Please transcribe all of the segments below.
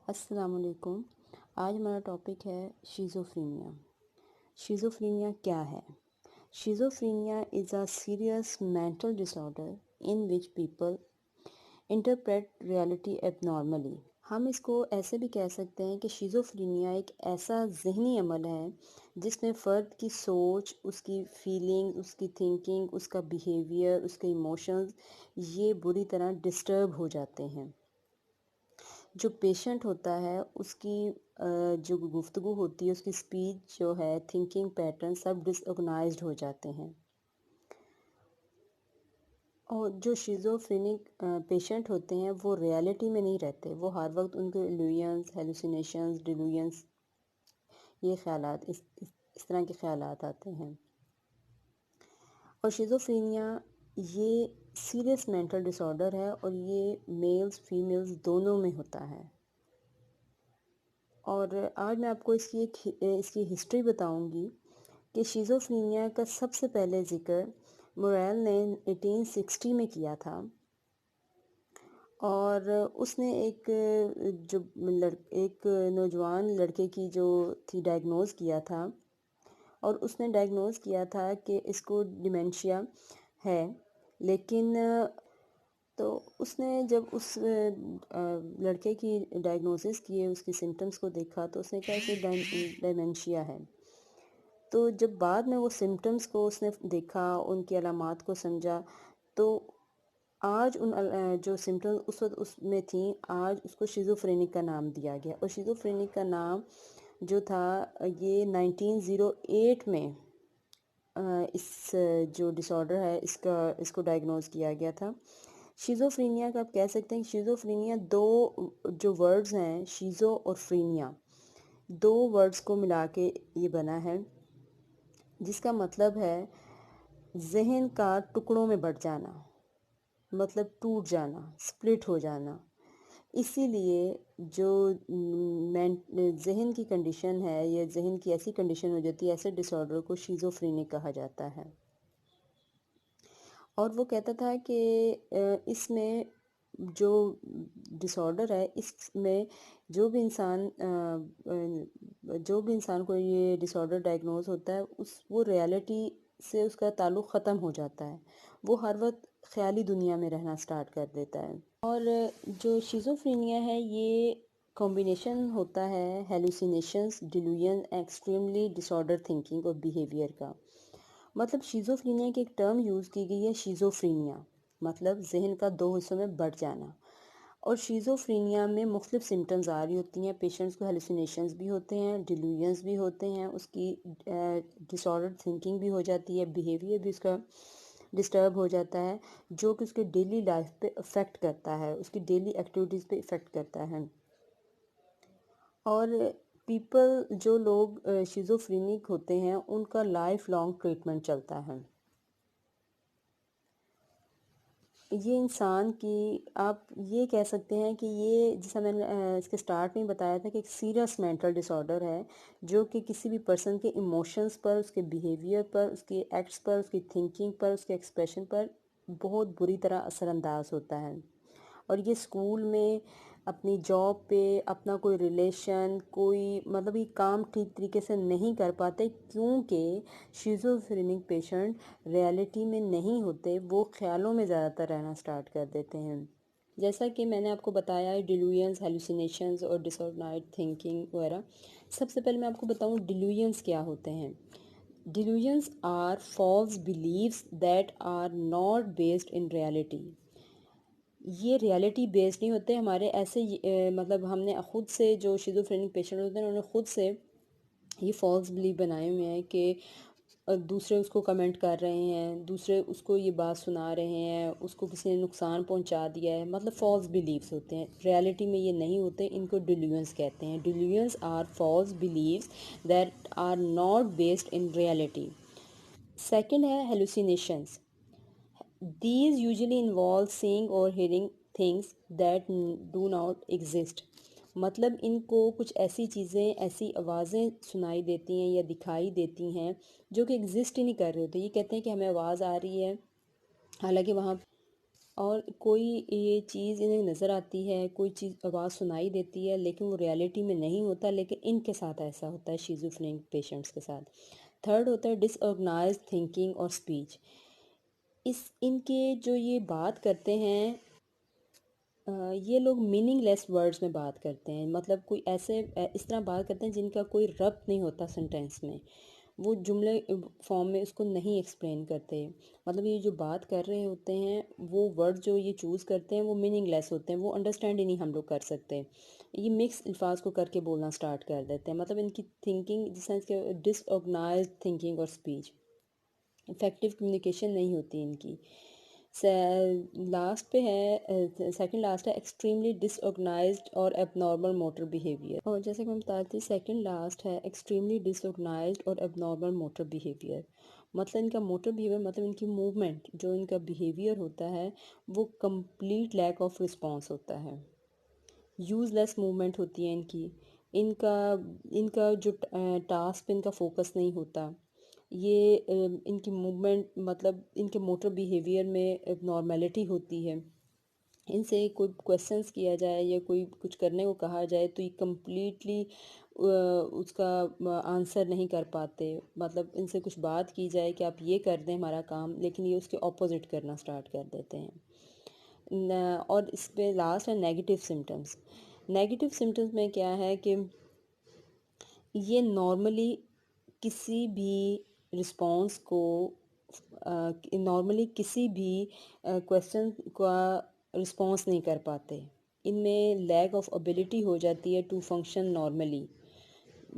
السلام علیکم۔ آج ہمارا ٹاپک ہے شیزوفرینیا۔ شیزوفرینیا کیا ہے؟ Schizophrenia is a serious mental disorder in which people interpret reality abnormally. ہم اس کو ایسے بھی کہہ سکتے ہیں کہ شیزوفرینیا ایک ایسا ذہنی عمل ہے جس میں فرد کی سوچ، اس کی فیلنگ، اس کی تھنکنگ، اس کا بیہیویئر، اس کے ایموشنز یہ بری طرح ڈسٹرب ہو جاتے ہیں۔ جو پیشنٹ ہوتا ہے اس کی جو گفتگو ہوتی ہے، اس کی اسپیچ جو ہے، تھنکنگ پیٹرن سب ڈس آرگنائزڈ ہو جاتے ہیں۔ اور جو شیزوفرینک پیشنٹ ہوتے ہیں وہ ریالٹی میں نہیں رہتے، وہ ہر وقت ان کے ایلوژنس، ہیلوسینیشنز، ڈیلوژنس، یہ خیالات اس طرح کے خیالات آتے ہیں۔ اور شیزوفرینیا یہ سیریس مینٹل ڈس آرڈر ہے اور یہ میلز فیمیلز دونوں میں ہوتا ہے۔ اور آج میں آپ کو اس کی ہسٹری بتاؤں گی کہ شیزوفرینیا کا سب سے پہلے ذکر موریل نے 1860 میں کیا تھا، اور اس نے ایک نوجوان لڑکے کی جو تھی ڈائگنوز کیا تھا، اور اس نے ڈائگنوز کیا تھا کہ اس کو ڈیمنشیا ہے۔ لیکن تو اس نے جب اس لڑکے کی ڈائگنوسس کیے، اس کی سمٹمز کو دیکھا تو اس نے کہا کہ ڈیمنشیا ہے۔ تو جب بعد میں وہ سمٹمز کو اس نے دیکھا، ان کی علامات کو سمجھا، تو آج ان جو سمٹمز اس وقت اس میں تھیں، آج اس کو شیزوفرینک کا نام دیا گیا۔ اور شیزوفرینک کا نام جو تھا یہ 1908 میں اس جو ڈس آرڈر ہے اس کو ڈائگنوز کیا گیا تھا۔ شیزوفرینیا کا آپ کہہ سکتے ہیں کہ شیزوفرینیا دو جو ورڈز ہیں، شیزو اور فرینیا، دو ورڈز کو ملا کے یہ بنا ہے، جس کا مطلب ہے ذہن کا ٹکڑوں میں بٹ جانا، مطلب ٹوٹ جانا، سپلٹ ہو جانا۔ اسی لیے جو ذہن کی کنڈیشن ہے یا ذہن کی ایسی کنڈیشن ہو جاتی ہے، ایسے ڈس آرڈر کو شیزوفرینک کہا جاتا ہے۔ اور وہ کہتا تھا کہ اس میں جو ڈس آرڈر ہے، اس میں جو بھی انسان کو یہ ڈس آرڈر ڈائگنوز ہوتا ہے، وہ ریالٹی سے اس کا تعلق ختم ہو جاتا ہے، وہ ہر وقت خیالی دنیا میں رہنا سٹارٹ کر دیتا ہے۔ اور جو شیزوفرینیا ہے یہ کمبینیشن ہوتا ہے ہیلوسینیشنز، ڈیلوژن، ایکسٹریملی ڈس آرڈر تھنکنگ اور بیہیویئر کا۔ مطلب شیزوفرینیا کی ایک ٹرم یوز کی گئی ہے، شیزوفرینیا مطلب ذہن کا دو حصوں میں بٹ جانا۔ اور شیزوفرینیا میں مختلف سمٹمز آ رہی ہوتی ہیں، پیشنٹس کو ہیلوسینیشنز بھی ہوتے ہیں، ڈیلوژنز بھی ہوتے ہیں، اس کی ڈس آرڈر تھنکنگ بھی ہو جاتی ہے، بیہیویئر بھی اس کا ڈسٹرب ہو جاتا ہے، جو کہ اس کے ڈیلی لائف پہ افیکٹ کرتا ہے، اس کی ڈیلی ایکٹیویٹیز پہ افیکٹ کرتا ہے۔ اور جو لوگ شیزوفرینک ہوتے ہیں ان کا لائف لانگ ٹریٹمنٹ چلتا ہے۔ یہ انسان کی آپ یہ کہہ سکتے ہیں کہ یہ جیسا میں نے اس کے سٹارٹ میں بتایا تھا کہ ایک سیریس مینٹل ڈس آرڈر ہے، جو کہ کسی بھی پرسن کے ایموشنز پر، اس کے بیہیویئر پر، اس کے ایکٹس پر، اس کی تھنکنگ پر، اس کے ایکسپریشن پر بہت بری طرح اثر انداز ہوتا ہے۔ اور یہ اسکول میں، اپنی جاب پہ، اپنا کوئی ریلیشن، کوئی مطلب یہ کام ٹھیک طریقے سے نہیں کر پاتے، کیونکہ شیزوفرینک پیشنٹ ریالٹی میں نہیں ہوتے، وہ خیالوں میں زیادہ تر رہنا سٹارٹ کر دیتے ہیں۔ جیسا کہ میں نے آپ کو بتایا ہے، ڈیلوژنز، ہیلوسینیشنز اور ڈس آرگنائزڈ تھنکنگ وغیرہ۔ سب سے پہلے میں آپ کو بتاؤں ڈیلوژنز کیا ہوتے ہیں۔ Delusions are false beliefs that are not based in reality۔ یہ ریالٹی بیسڈ نہیں ہوتے، ہمارے ایسے مطلب ہم نے خود سے، جو شیزوفرینک پیشنٹ ہوتے ہیں انہوں نے خود سے یہ فالس بلیف بنائے ہوئے ہیں کہ دوسرے اس کو کمنٹ کر رہے ہیں، دوسرے اس کو یہ بات سنا رہے ہیں، اس کو کسی نے نقصان پہنچا دیا ہے، مطلب فالس بلیفز ہوتے ہیں، ریالٹی میں یہ نہیں ہوتے، ان کو ڈیلوژنز کہتے ہیں۔ Delusions are false beliefs that are not based in reality. Second ہے hallucinations. These usually involve seeing or hearing things that do not exist۔ مطلب ان کو کچھ ایسی چیزیں، ایسی آوازیں سنائی دیتی ہیں یا دکھائی دیتی ہیں جو کہ ایگزسٹ ہی نہیں کر رہے ہوتے۔ یہ کہتے ہیں کہ ہمیں آواز آ رہی ہے، حالانکہ وہاں اور کوئی یہ چیز انہیں نظر آتی ہے، کوئی چیز آواز سنائی دیتی ہے لیکن وہ ریالٹی میں نہیں ہوتا، لیکن ان کے ساتھ ایسا ہوتا ہے شیزوفرینک پیشنٹس کے ساتھ۔ تھرڈ ہوتا ہے ڈس آرگنائز تھنکنگ اور اسپیچ۔ ان کے جو یہ بات کرتے ہیں، یہ لوگ میننگ لیس ورڈز میں بات کرتے ہیں، مطلب کوئی ایسے اس طرح بات کرتے ہیں جن کا کوئی ربط نہیں ہوتا سنٹینس میں، وہ جملے فارم میں اس کو نہیں ایکسپلین کرتے، مطلب یہ جو بات کر رہے ہوتے ہیں وہ ورڈ جو یہ چوز کرتے ہیں وہ میننگ لیس ہوتے ہیں، وہ انڈرسٹینڈ ہی نہیں ہم لوگ کر سکتے، یہ مکس الفاظ کو کر کے بولنا سٹارٹ کر دیتے ہیں، مطلب ان کی تھنکنگ جس سینس کہ ڈس آرگنائز تھنکنگ اور اسپیچ، افیکٹو کمیونیکیشن نہیں ہوتی ان کی۔ لاسٹ پہ ہے، سیکنڈ لاسٹ ہے ایکسٹریملی ڈس آرگنائزڈ اور ایب نارمل موٹر بیہیویئر، اور جیسے کہ میں بتا تھی سیکنڈ لاسٹ ہے ایکسٹریملی ڈس آرگنائزڈ اور ایب نارمل موٹر بیہیویئر، مطلب ان کا موٹر بیہیویئر مطلب ان کی موومنٹ، جو ان کا بیہیویئر ہوتا ہے وہ کمپلیٹ لیک آف رسپانس ہوتا ہے، یوز لیس موومنٹ ہوتی ہے ان کی، ان کا جو ٹاسک پہ ان کا فوکس نہیں ہوتا، یہ ان کی موومنٹ مطلب ان کے موٹر بیہیویئر میں نارمیلٹی ہوتی ہے، ان سے کوئی کویسچنس کیا جائے یا کوئی کچھ کرنے کو کہا جائے تو یہ کمپلیٹلی اس کا آنسر نہیں کر پاتے، مطلب ان سے کچھ بات کی جائے کہ آپ یہ کر دیں ہمارا کام، لیکن یہ اس کے اپوزٹ کرنا سٹارٹ کر دیتے ہیں۔ اور اس پہ لاسٹ ہے نیگیٹو سمٹمز۔ نیگیٹو سمٹمز میں کیا ہے کہ یہ نارملی کسی بھی رسپانس کو نارملی کسی بھی کویسچن کا رسپانس نہیں کر پاتے، ان میں لیک آف ابیلٹی ہو جاتی ہے ٹو فنکشن نارملی،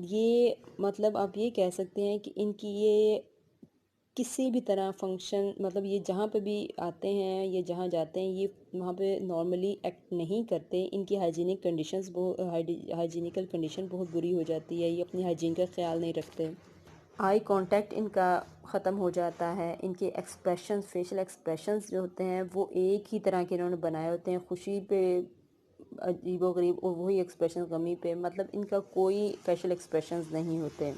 یہ مطلب آپ یہ کہہ سکتے ہیں کہ ان کی یہ کسی بھی طرح فنکشن مطلب یہ جہاں پہ بھی آتے ہیں یا جہاں جاتے ہیں یہ وہاں پہ نارملی ایکٹ نہیں کرتے، ان کی ہائیجینک کنڈیشنز ہائیجینیکل کنڈیشن بہت بری ہو جاتی ہے، یہ اپنی ہائیجین کا خیال نہیں رکھتے، آئی کانٹیکٹ ان کا ختم ہو جاتا ہے، ان کے ایکسپریشنز فیشل ایکسپریشنز جو ہوتے ہیں وہ ایک ہی طرح کے انہوں نے بنائے ہوتے ہیں، خوشی پہ عجیب و غریب اور وہی ایکسپریشن غمی پہ، مطلب ان کا کوئی فیشل ایکسپریشنز نہیں ہوتے،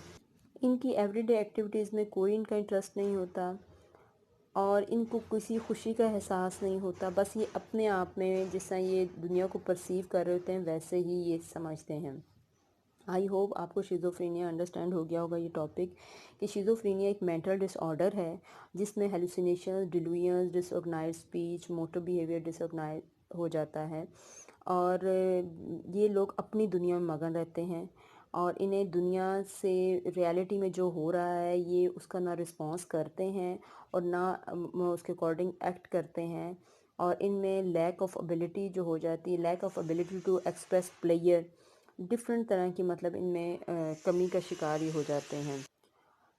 ان کی ایوری ڈے ایکٹیویٹیز میں کوئی ان کا انٹرسٹ نہیں ہوتا اور ان کو کسی خوشی کا احساس نہیں ہوتا، بس یہ اپنے آپ میں جس طرح یہ دنیا کو پرسیو کر رہے ہوتے ہیں ویسے ہی یہ سمجھتے ہیں۔ آئی ہوپ آپ کو شیزوفرینیا انڈرسٹینڈ ہو گیا ہوگا یہ ٹاپک، کہ شیزوفرینیا ایک مینٹل ڈس آرڈر ہے جس میں ہیلوسینیشن، ڈیلوژنز، ڈس آرگنائز اسپیچ، موٹر بیہیویئر ڈس آرگنائز ہو جاتا ہے، اور یہ لوگ اپنی دنیا میں مگن رہتے ہیں اور انہیں دنیا سے ریالٹی میں جو ہو رہا ہے یہ اس کا نہ رسپانس کرتے ہیں اور نہ اس کے اکارڈنگ ایکٹ کرتے ہیں، اور ان میں لیک آف ابیلٹی جو ہو جاتی ہے، lack of ability to express player, different طرح کی مطلب ان میں کمی کا شکار ہی ہو جاتے ہیں۔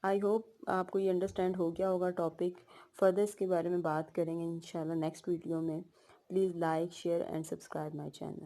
آئی ہوپ آپ کو یہ انڈرسٹینڈ ہو گیا ہوگا ٹاپک، فردر اس کے بارے میں بات کریں گے انشاءاللہ نیکسٹ ویڈیو میں، please like share and subscribe my channel.